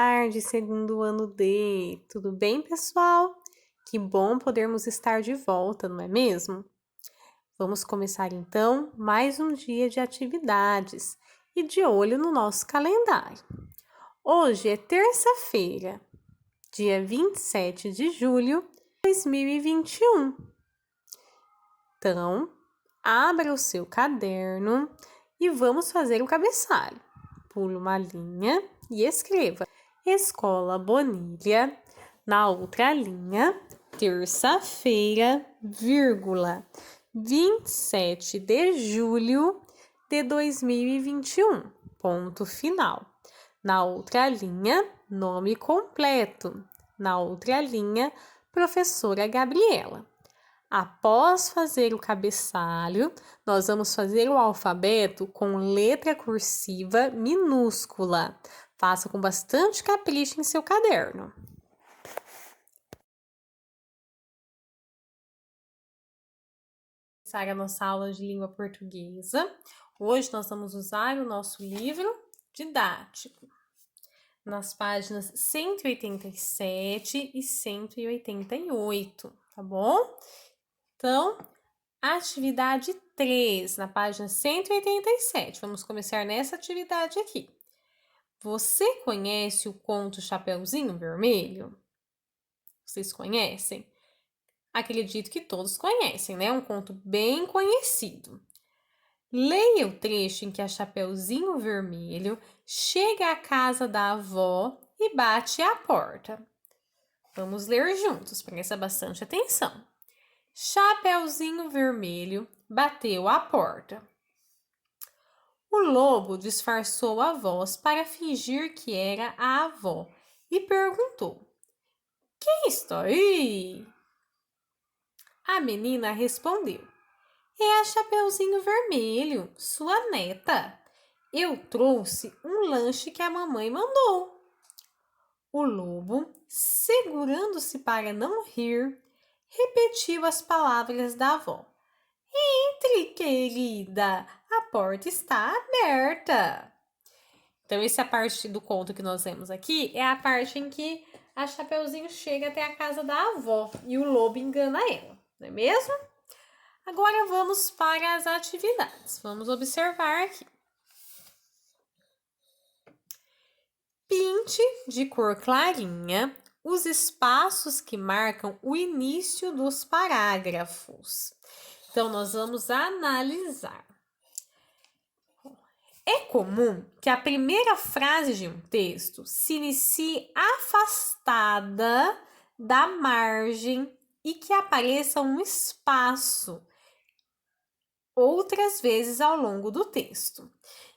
tarde, segundo ano D. Tudo bem, pessoal? Que bom podermos estar de volta, não é mesmo? Vamos começar então mais um dia de atividades e de olho no nosso calendário. Hoje é terça-feira, dia 27 de julho de 2021. Então, abra o seu caderno e vamos fazer o cabeçalho. Pule uma linha e escreva Escola Bonilha, na outra linha, terça-feira, vírgula, 27 de julho de 2021, ponto final. Na outra linha, nome completo. Na outra linha, professora Gabriela. Após fazer o cabeçalho, nós vamos fazer o alfabeto com letra cursiva minúscula. Faça com bastante capricho em seu caderno. Começar a nossa aula de língua portuguesa. Hoje nós vamos usar o nosso livro didático, nas páginas 187 e 188, tá bom? Então, atividade 3, na página 187. Vamos começar nessa atividade aqui. Você conhece o conto Chapeuzinho Vermelho? Vocês conhecem? Acredito que todos conhecem, né? Um conto bem conhecido. Leia o trecho em que a Chapeuzinho Vermelho chega à casa da avó e bate à porta. Vamos ler juntos, presta bastante atenção. Chapeuzinho Vermelho bateu à porta. O lobo disfarçou a voz para fingir que era a avó e perguntou: Quem está aí? A menina respondeu: É a Chapeuzinho Vermelho, sua neta. Eu trouxe um lanche que a mamãe mandou. O lobo, segurando-se para não rir, repetiu as palavras da avó. Entre, querida, a porta está aberta. Então, essa parte do conto que nós vemos aqui é a parte em que a Chapeuzinho chega até a casa da avó e o lobo engana ela, não é mesmo? Agora vamos para as atividades. Vamos observar aqui. Pinte de cor clarinha os espaços que marcam o início dos parágrafos. Então, nós vamos analisar. É comum que a primeira frase de um texto se inicie afastada da margem e que apareça um espaço outras vezes ao longo do texto.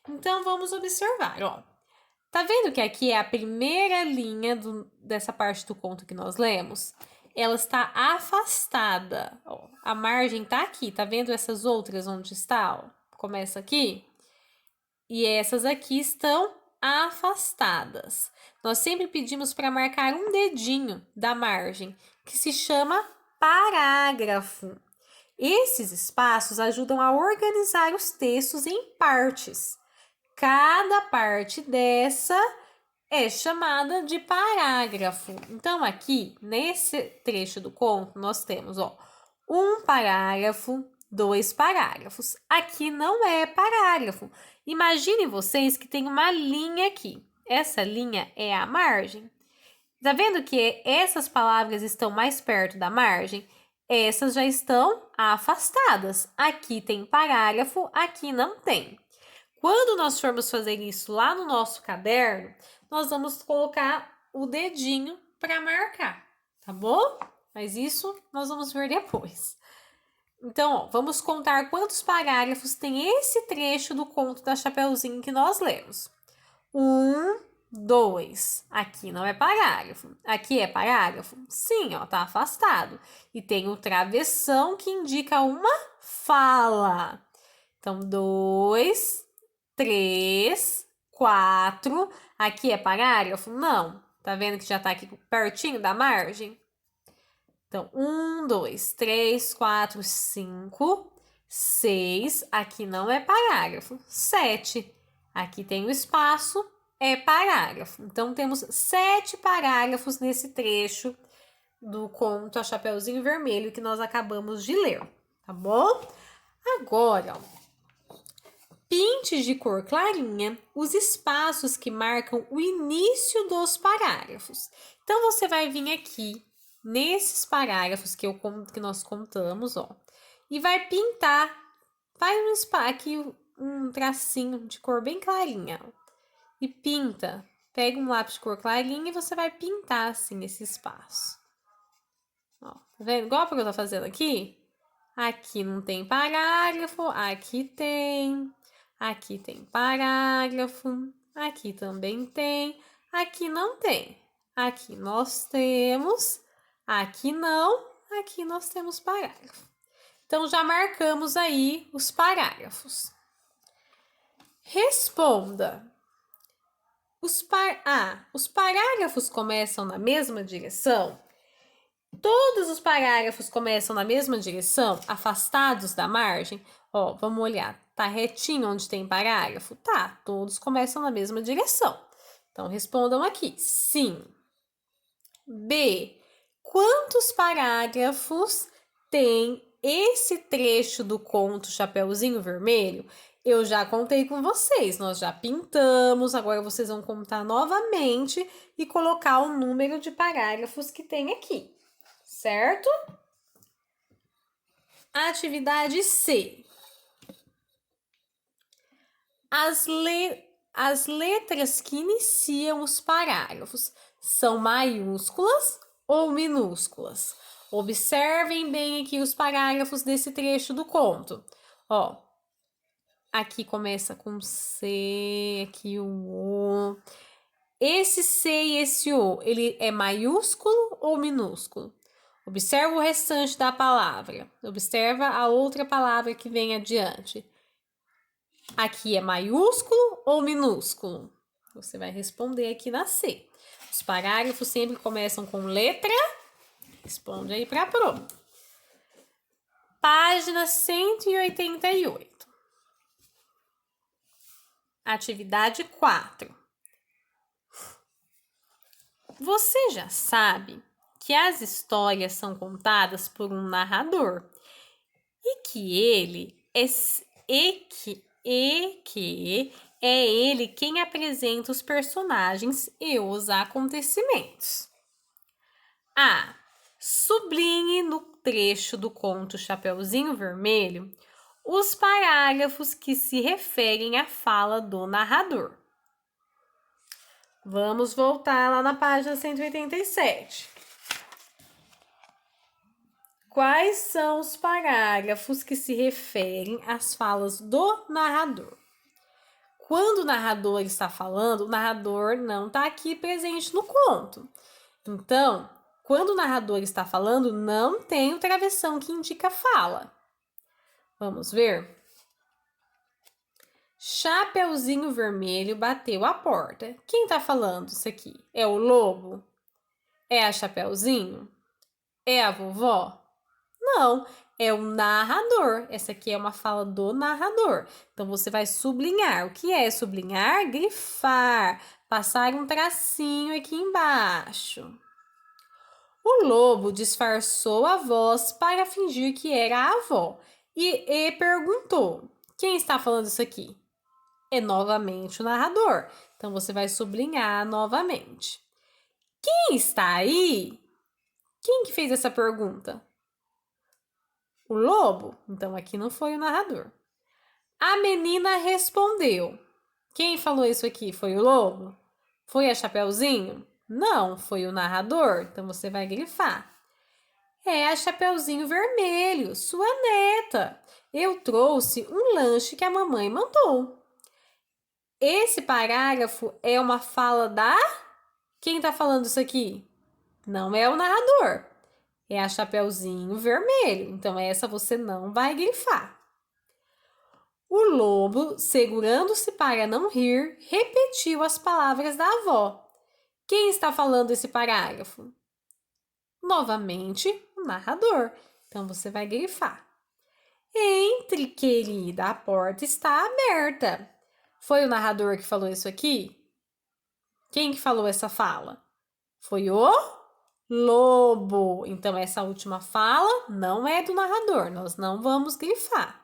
Então, vamos observar, ó. Tá vendo que aqui é a primeira linha dessa parte do conto que nós lemos? Ela está afastada, ó. A margem tá aqui, tá vendo essas outras onde está, ó? Começa aqui. E essas aqui estão afastadas. Nós sempre pedimos para marcar um dedinho da margem, que se chama parágrafo. Esses espaços ajudam a organizar os textos em partes. Cada parte dessa é chamada de parágrafo. Então, aqui, nesse trecho do conto, nós temos, ó, um parágrafo, 2 parágrafos. Aqui não é parágrafo. Imaginem vocês que tem uma linha aqui. Essa linha é a margem. Tá vendo que essas palavras estão mais perto da margem? Essas já estão afastadas. Aqui tem parágrafo, aqui não tem. Quando nós formos fazer isso lá no nosso caderno, nós vamos colocar o dedinho para marcar, tá bom? Mas isso nós vamos ver depois. Então, ó, vamos contar quantos parágrafos tem esse trecho do conto da Chapeuzinho que nós lemos. 1, 2. Aqui não é parágrafo. Aqui é parágrafo? Sim, ó, tá afastado. E tem o travessão que indica uma fala. Então, 2, 3, 4. Aqui é parágrafo? Não. Tá vendo que já tá aqui pertinho da margem? Então, 1, 2, 3, 4, 5, 6. Aqui não é parágrafo. 7. Aqui tem o espaço é parágrafo. Então, temos 7 parágrafos nesse trecho do conto A Chapeuzinho Vermelho que nós acabamos de ler, tá bom? Agora, pinte de cor clarinha os espaços que marcam o início dos parágrafos. Então, você vai vir aqui nesses parágrafos que nós contamos, ó, e vai pintar, faz aqui um tracinho de cor bem clarinha, ó, e pinta. Pega um lápis de cor clarinha e você vai pintar assim esse espaço. Ó, tá vendo? Igual que eu tô fazendo aqui. Aqui não tem parágrafo, aqui tem parágrafo, aqui também tem, aqui não tem. Aqui nós temos, aqui não, aqui nós temos parágrafo. Então, já marcamos aí os parágrafos. Responda. Os parágrafos começam na mesma direção? Todos os parágrafos começam na mesma direção, afastados da margem? Ó, vamos olhar. Tá retinho onde tem parágrafo? Tá, todos começam na mesma direção. Então, respondam aqui, sim. B. Quantos parágrafos tem esse trecho do conto Chapeuzinho Vermelho? Eu já contei com vocês, nós já pintamos, agora vocês vão contar novamente e colocar o número de parágrafos que tem aqui, certo? Atividade C. As letras que iniciam os parágrafos são maiúsculas ou minúsculas? Observem bem aqui os parágrafos desse trecho do conto. Ó, aqui começa com C, aqui o O. Esse C e esse O, ele é maiúsculo ou minúsculo? Observa o restante da palavra. Observa a outra palavra que vem adiante. Aqui é maiúsculo ou minúsculo? Você vai responder aqui na C. Os parágrafos sempre começam com letra. Responde aí para a prova. Página 188. Atividade 4. Você já sabe que as histórias são contadas por um narrador e que é ele quem apresenta os personagens e os acontecimentos. A. Sublinhe no trecho do conto Chapeuzinho Vermelho os parágrafos que se referem à fala do narrador. Vamos voltar lá na página 187. Quais são os parágrafos que se referem às falas do narrador? Quando o narrador está falando, o narrador não está aqui presente no conto. Então, quando o narrador está falando, não tem o travessão que indica fala. Vamos ver? Chapeuzinho Vermelho bateu a porta. Quem está falando isso aqui? É o lobo? É a Chapeuzinho? É a vovó? Não, é o narrador. Essa aqui é uma fala do narrador. Então, você vai sublinhar. O que é sublinhar? Grifar. Passar um tracinho aqui embaixo. O lobo disfarçou a voz para fingir que era a avó e perguntou: quem está falando isso aqui? É novamente o narrador. Então, você vai sublinhar novamente. Quem está aí? Quem que fez essa pergunta? O lobo? Então, aqui não foi o narrador. A menina respondeu. Quem falou isso aqui? Foi o lobo? Foi a Chapeuzinho? Não, foi o narrador. Então, você vai grifar. É a Chapeuzinho Vermelho, sua neta. Eu trouxe um lanche que a mamãe mandou. Esse parágrafo é uma fala da... Quem tá falando isso aqui? Não é o narrador. É a Chapeuzinho Vermelho. Então, essa você não vai grifar. O lobo, segurando-se para não rir, repetiu as palavras da avó. Quem está falando esse parágrafo? Novamente, o narrador. Então, você vai grifar. Entre, querida, a porta está aberta. Foi o narrador que falou isso aqui? Quem que falou essa fala? Foi o lobo. Então, essa última fala não é do narrador. Nós não vamos grifar.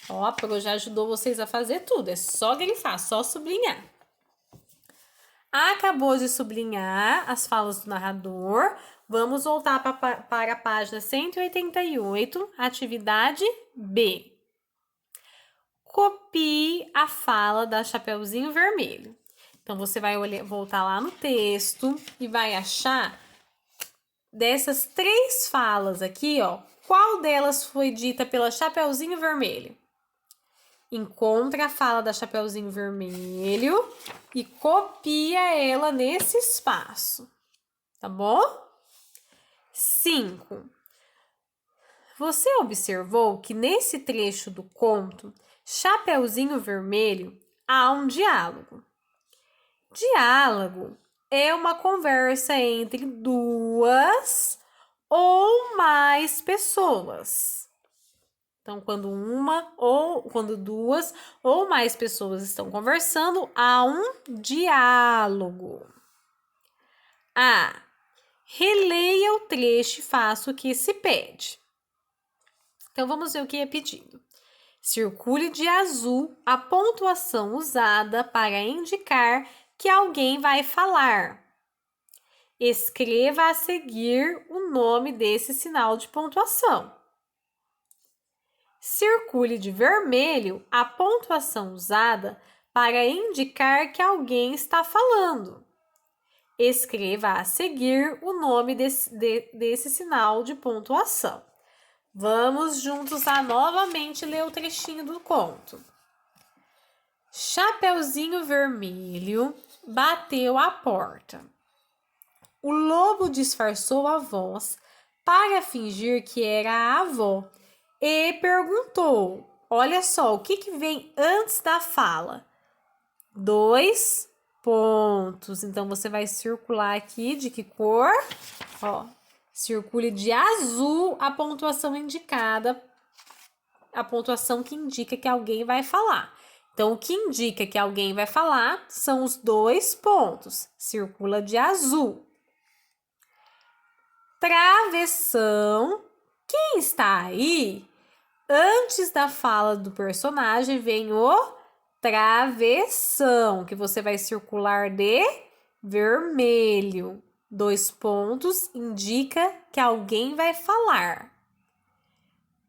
Ó, a Pro já ajudou vocês a fazer tudo. É só grifar, só sublinhar. Acabou de sublinhar as falas do narrador. Vamos voltar para a página 188, atividade B. Copie a fala da Chapeuzinho Vermelho. Então, você vai voltar lá no texto e vai achar dessas 3 falas aqui, ó, qual delas foi dita pela Chapeuzinho Vermelho? Encontra a fala da Chapeuzinho Vermelho e copia ela nesse espaço, tá bom? 5. Você observou que nesse trecho do conto, Chapeuzinho Vermelho, há um diálogo. Diálogo é uma conversa entre 2 ou mais pessoas. Então, quando 2 ou mais pessoas estão conversando, há um diálogo. A. Releia o trecho e faça o que se pede. Então, vamos ver o que é pedido. Circule de azul a pontuação usada para indicar que alguém vai falar. Escreva a seguir o nome desse sinal de pontuação. Circule de vermelho a pontuação usada para indicar que alguém está falando. Escreva a seguir o nome desse sinal de pontuação. Vamos juntos a novamente ler o trechinho do conto. Chapeuzinho Vermelho bateu à porta. O lobo disfarçou a voz para fingir que era a avó e perguntou: olha só, o que vem antes da fala? 2 pontos. Então, você vai circular aqui de que cor? Ó, circule de azul a pontuação indicada, a pontuação que indica que alguém vai falar. Então, o que indica que alguém vai falar são os 2 pontos. Circula de azul. Travessão. Quem está aí? Antes da fala do personagem vem o travessão, que você vai circular de vermelho. 2 pontos indica que alguém vai falar.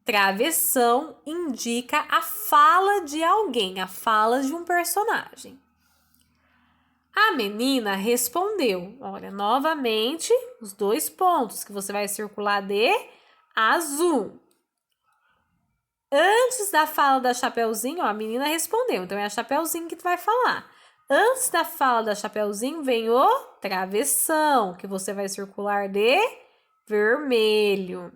Travessão indica a fala de alguém, a fala de um personagem. A menina respondeu. Olha, novamente, os 2 pontos que você vai circular de azul. Antes da fala da Chapeuzinho, ó, a menina respondeu. Então, é a Chapeuzinho que tu vai falar. Antes da fala da Chapeuzinho, vem o travessão, que você vai circular de vermelho.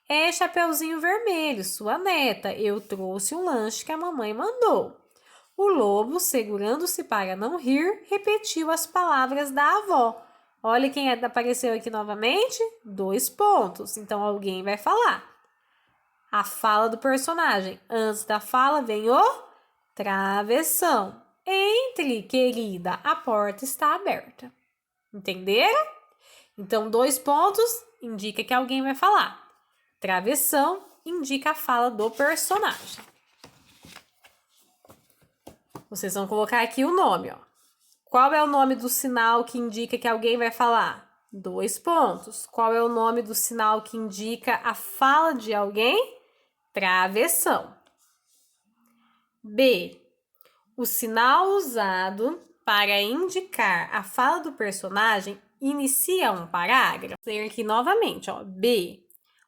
É Chapeuzinho Vermelho, sua neta. Eu trouxe um lanche que a mamãe mandou. O lobo, segurando-se para não rir, repetiu as palavras da avó. Olha quem apareceu aqui novamente. 2 pontos. Então, alguém vai falar. A fala do personagem. Antes da fala vem o travessão. Entre, querida, a porta está aberta. Entenderam? Então, 2 pontos indica que alguém vai falar. Travessão indica a fala do personagem. Vocês vão colocar aqui o nome, ó. Qual é o nome do sinal que indica que alguém vai falar? 2 pontos. Qual é o nome do sinal que indica a fala de alguém? Travessão. B. O sinal usado para indicar a fala do personagem inicia um parágrafo. Vou ler aqui novamente, ó. B.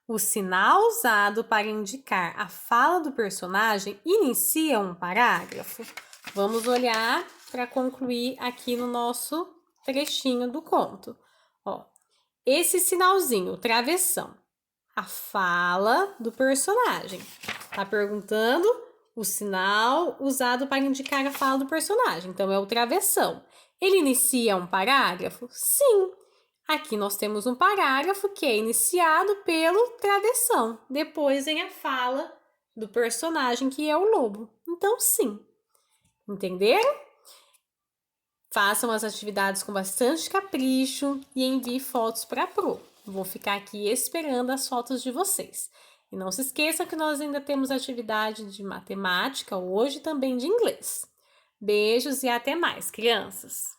O sinal usado para indicar a fala do personagem inicia um parágrafo. Vamos olhar para concluir aqui no nosso trechinho do conto. Ó, esse sinalzinho, travessão, a fala do personagem. Tá perguntando o sinal usado para indicar a fala do personagem. Então, é o travessão. Ele inicia um parágrafo? Sim. Aqui nós temos um parágrafo que é iniciado pelo travessão. Depois vem a fala do personagem, que é o lobo. Então, sim. Entenderam? Façam as atividades com bastante capricho e envie fotos para a Pro. Vou ficar aqui esperando as fotos de vocês. E não se esqueçam que nós ainda temos atividade de matemática hoje e também de inglês. Beijos e até mais, crianças!